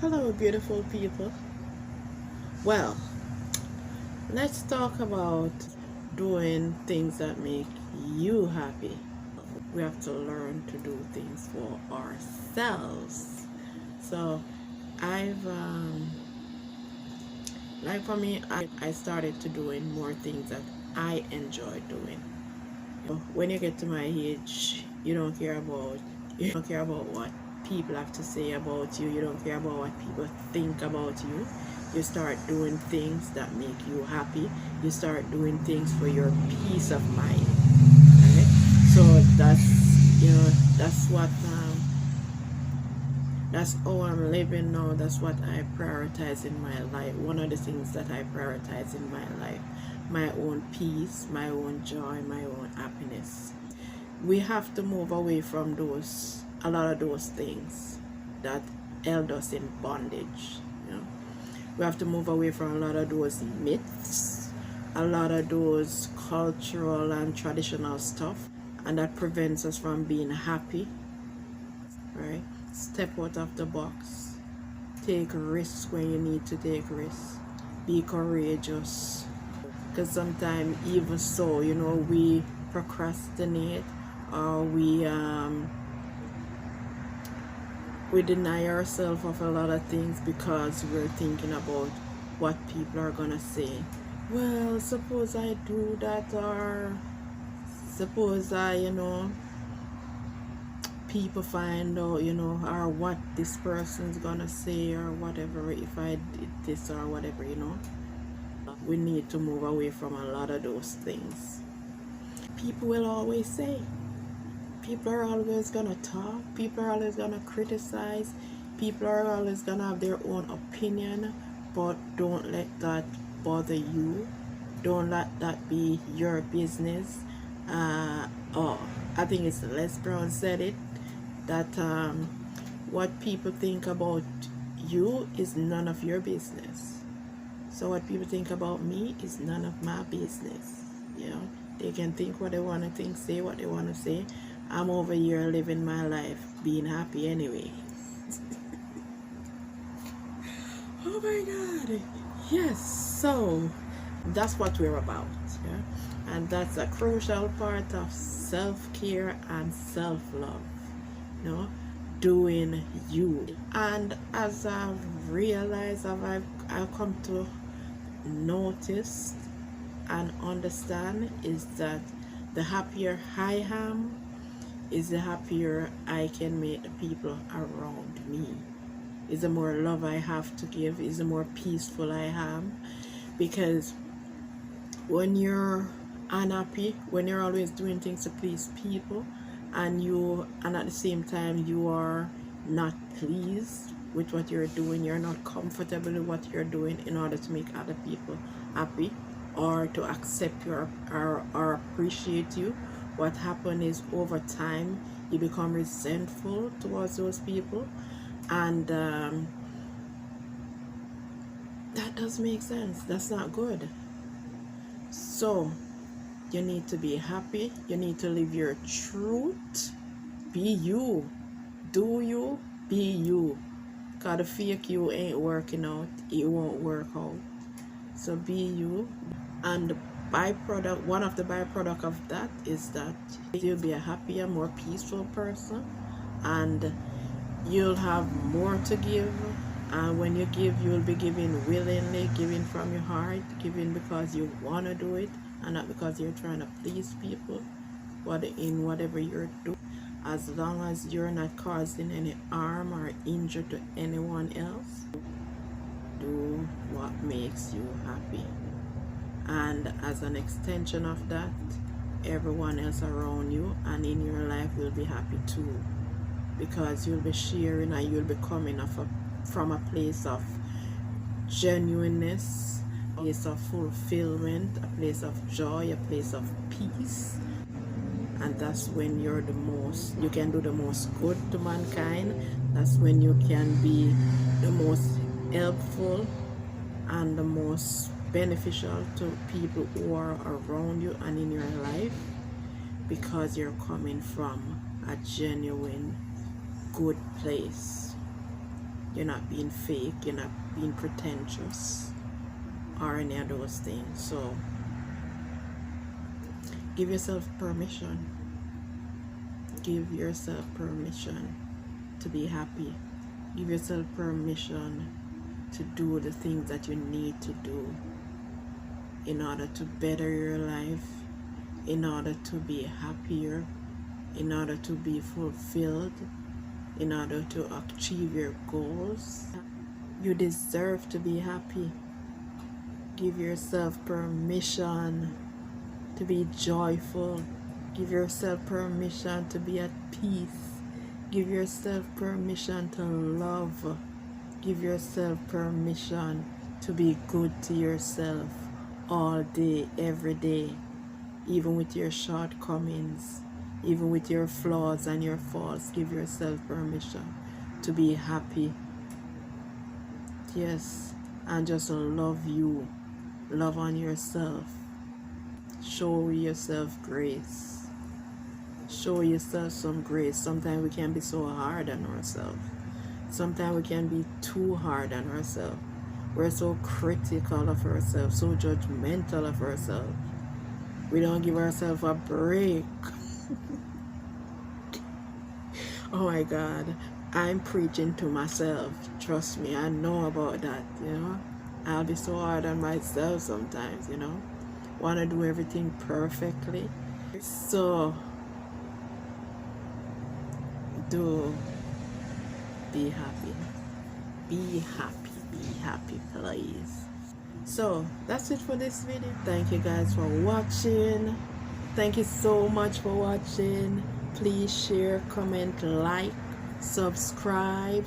Hello, beautiful people. Well, let's talk about doing things that make you happy. We have to learn to do things for ourselves. So, I've, like for me, I started to doing more things that I enjoy doing. When you get to my age, you don't care about what people have to say about you. You don't care about what people think about you. You start doing things that make you happy. You start doing things for your peace of mind. Right? So that's how I'm living now. That's what I prioritize in my life. One of the things that I prioritize in my life, my own peace, my own joy, my own happiness. We have to move away from a lot of those things that held us in bondage. You know, we have to move away from a lot of those myths, a lot of those cultural and traditional stuff, and that prevents us from being happy. Right? Step out of the box. Take risks when you need to take risks. Be courageous. Because sometimes, even so, we procrastinate, or we deny ourselves of a lot of things because we're thinking about what people are gonna say. Well, suppose I do that, or suppose people find out, or what this person's gonna say, or whatever, if I did this or whatever. We need to move away from a lot of those things. People will always say, people are always gonna talk, people are always gonna criticize, people are always gonna have their own opinion, but don't let that bother you. Don't let that be your business. Oh, I think it's Les Brown said it, that what people think about you is none of your business. So what people think about me is none of my business. They can think what they want to think, say what they want to say. I'm over here living my life, being happy anyway. Oh my God. Yes, so that's what we're about. Yeah? And that's a crucial part of self-care and self-love. You know, doing you. And as I've realized, I've come to notice and understand, is that the happier I am, is the happier I can make the people around me. Is the more love I have to give, is the more peaceful I am. Because when you're unhappy, when you're always doing things to please people, and at the same time you are not pleased with what you're doing, you're not comfortable with what you're doing in order to make other people happy, or to accept your or appreciate you, what happens is, over time you become resentful towards those people. And that does make sense. That's not good. So you need to be happy. You need to live your truth. Be you. Do you. Be you. Because the fake you ain't working out. It won't work out. So be you. And the byproduct, one of the byproduct of that, is that you'll be a happier, more peaceful person. And you'll have more to give. And when you give, you'll be giving willingly, giving from your heart, giving because you want to do it, and not because you're trying to please people. In whatever you're doing, as long as you're not causing any harm or injury to anyone else, do what makes you happy. And as an extension of that, everyone else around you and in your life will be happy too, because you'll be sharing and you'll be coming from a place of genuineness, a place of fulfillment, a place of joy, a place of peace. And that's when you can do the most good to mankind. That's when you can be the most helpful and the most beneficial to people who are around you and in your life, because you're coming from a genuine good place. You're not being fake. You're not being pretentious or any of those things. So give yourself permission. Give yourself permission to be happy. Give yourself permission to do the things that you need to do in order to better your life, in order to be happier, in order to be fulfilled, in order to achieve your goals. You deserve to be happy. Give yourself permission to be joyful. Give yourself permission to be at peace. Give yourself permission to love. Give yourself permission to be good to yourself all day, every day, even with your shortcomings, even with your flaws and your faults. Give yourself permission to be happy. Yes, and just love you. Love on yourself. Show yourself grace. Show yourself some grace. Sometimes we can be so hard on ourselves. Sometimes we can be too hard on ourselves. We're so critical of ourselves, so judgmental of ourselves. We don't give ourselves a break. Oh my God, I'm preaching to myself. Trust me, I know about that, I'll be so hard on myself sometimes, Want to do everything perfectly. So, do be happy. Be happy. Be happy, please. So, that's it for this video. Thank you guys for watching. Thank you so much for watching. Please share, comment, like, subscribe.